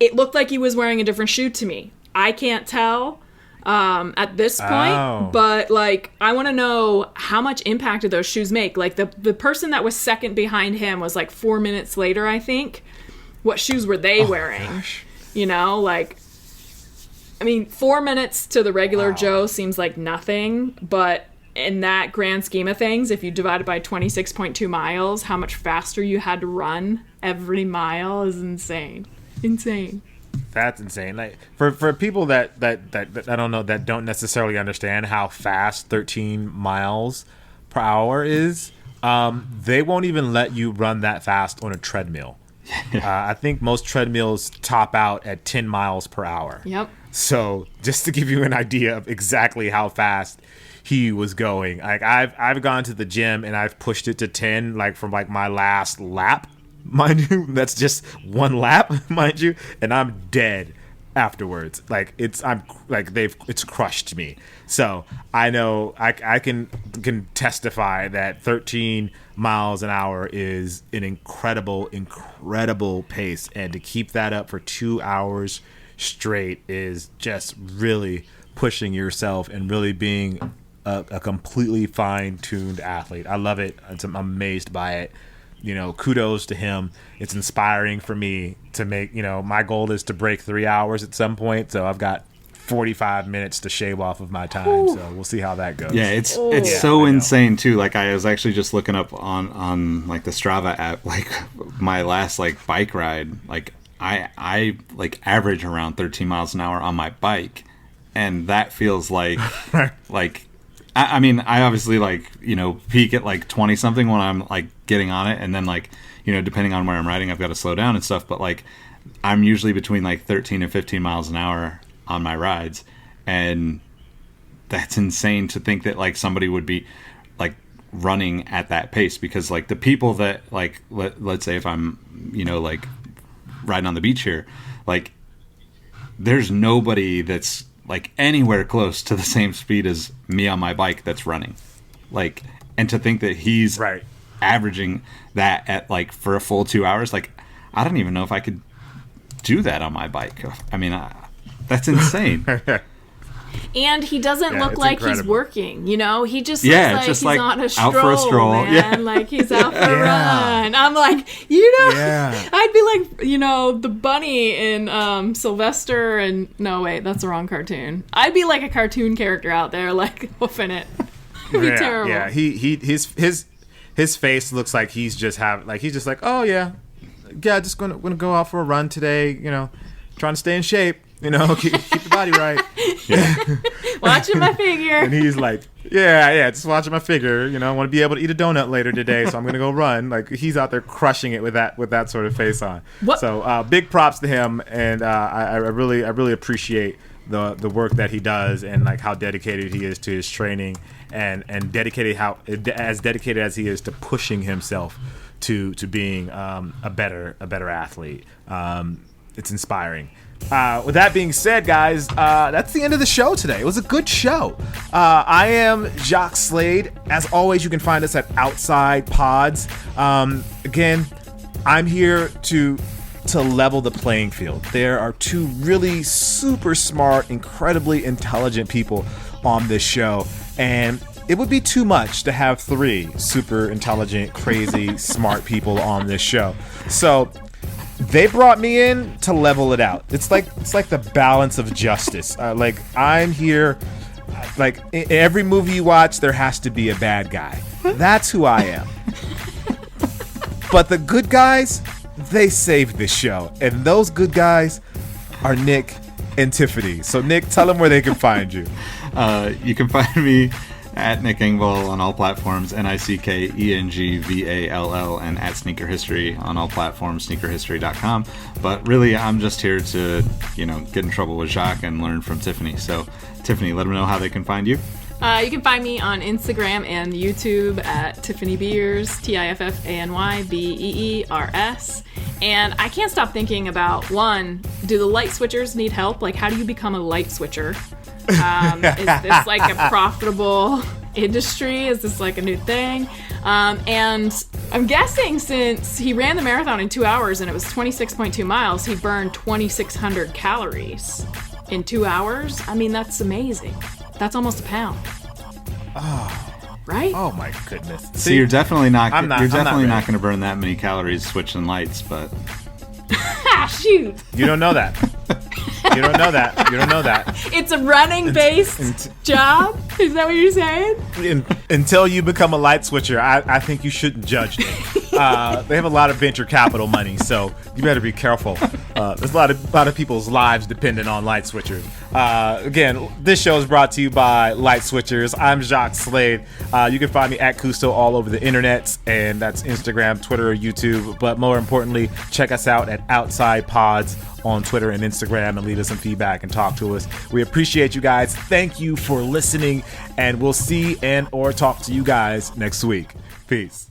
It looked like he was wearing a different shoe to me. I can't tell at this point, but like, I want to know how much impact did those shoes make. Like, the person that was second behind him was like 4 minutes later, I think. What shoes were they wearing? Gosh. Like, I mean, 4 minutes to the regular Joe seems like nothing, but in that grand scheme of things, if you divide it by 26.2 miles, how much faster you had to run every mile is insane. That's insane. Like, for people that I don't know, that don't necessarily understand how fast 13 miles per hour is, they won't even let you run that fast on a treadmill. I think most treadmills top out at 10 miles per hour. Yep. So just to give you an idea of exactly how fast he was going, like, I've gone to the gym and I've pushed it to 10, like, from like my last lap, mind you. That's just one lap, mind you, and I'm dead afterwards. Like it's crushed me. So I know I can testify that 13 miles an hour is an incredible pace, and to keep that up for 2 hours straight is just really pushing yourself and really being a completely fine-tuned athlete. I love it. I'm amazed by it. Kudos to him. It's inspiring for me to make, my goal is to break 3 hours at some point. So I've got 45 minutes to shave off of my time. Ooh. So we'll see how that goes. Yeah, it's so insane too. Like I was actually just looking up on like the Strava app, like my last like bike ride, like I like average around 13 miles an hour on my bike. And that feels like, like, I mean, I obviously like, peak at like 20 something when I'm like getting on it. And then like, depending on where I'm riding, I've got to slow down and stuff. But like, I'm usually between like 13 and 15 miles an hour on my rides. And that's insane to think that like somebody would be like running at that pace, because like the people that like, let's say if I'm, like riding on the beach here, like there's nobody that's like anywhere close to the same speed as me on my bike that's running. Like, and to think that he's averaging that at like for a full 2 hours, like I don't even know if I could do that on my bike. I mean, that's insane. And he doesn't look like incredible. He's working, He just looks like just he's like on a stroll, out for a stroll. Man. Yeah. Like he's out for a run. I'm like, I'd be like, the bunny in Sylvester and no, wait, that's the wrong cartoon. I'd be like a cartoon character out there, like hoofing it. It'd be terrible. Yeah, his face looks like he's just like, oh yeah, just gonna go out for a run today. Trying to stay in shape. Keep the body right. Watching my figure. And he's like, just watching my figure. I want to be able to eat a donut later today, so I'm going to go run. Like he's out there crushing it with that sort of face on. What? So big props to him, and I really appreciate the work that he does and like how dedicated he is to his training and dedicated as he is to pushing himself to being a better athlete. It's inspiring. With that being said, guys, that's the end of the show today. It was a good show. I am Jacques Slade. As always, you can find us at Outside Pods. Again, I'm here to level the playing field. There are two really super smart, incredibly intelligent people on this show, and it would be too much to have three super intelligent, crazy, smart people on this show. So they brought me in to level it out. It's like the balance of justice. Like I'm here. Like in every movie you watch, there has to be a bad guy. That's who I am. But the good guys, they saved this show, and those good guys are Nick and Tiffany. So Nick, tell them where they can find you. You can find me at Nick Engvall on all platforms, NickEngvall, and at Sneaker History on all platforms, sneakerhistory.com. But really, I'm just here to, get in trouble with Jacques and learn from Tiffany. So, Tiffany, let them know how they can find you. You can find me on Instagram and YouTube at Tiffany Beers, TiffanyBeers. And I can't stop thinking about, one, do the light switchers need help? Like, how do you become a light switcher? Is this like a profitable industry? Is this like a new thing? And I'm guessing since he ran the marathon in 2 hours and it was 26.2 miles, he burned 2,600 calories in 2 hours. I mean, that's amazing. That's almost a pound. Oh, right? Oh my goodness. So you're definitely not going not to burn that many calories switching lights, but shoot. You don't know that. You don't know that. It's a running-based job? Is that what you're saying? Until you become a light switcher, I think you shouldn't judge them. They have a lot of venture capital money, so you better be careful. There's a lot of people's lives dependent on light switchers. Again, this show is brought to you by Light Switchers. I'm Jacques Slade. You can find me at Cousteau all over the internet, and that's Instagram, Twitter, YouTube. But more importantly, check us out at Outside Pods on Twitter and Instagram, and leave us some feedback and talk to us. We appreciate you guys. Thank you for listening, and we'll see and or talk to you guys next week. Peace.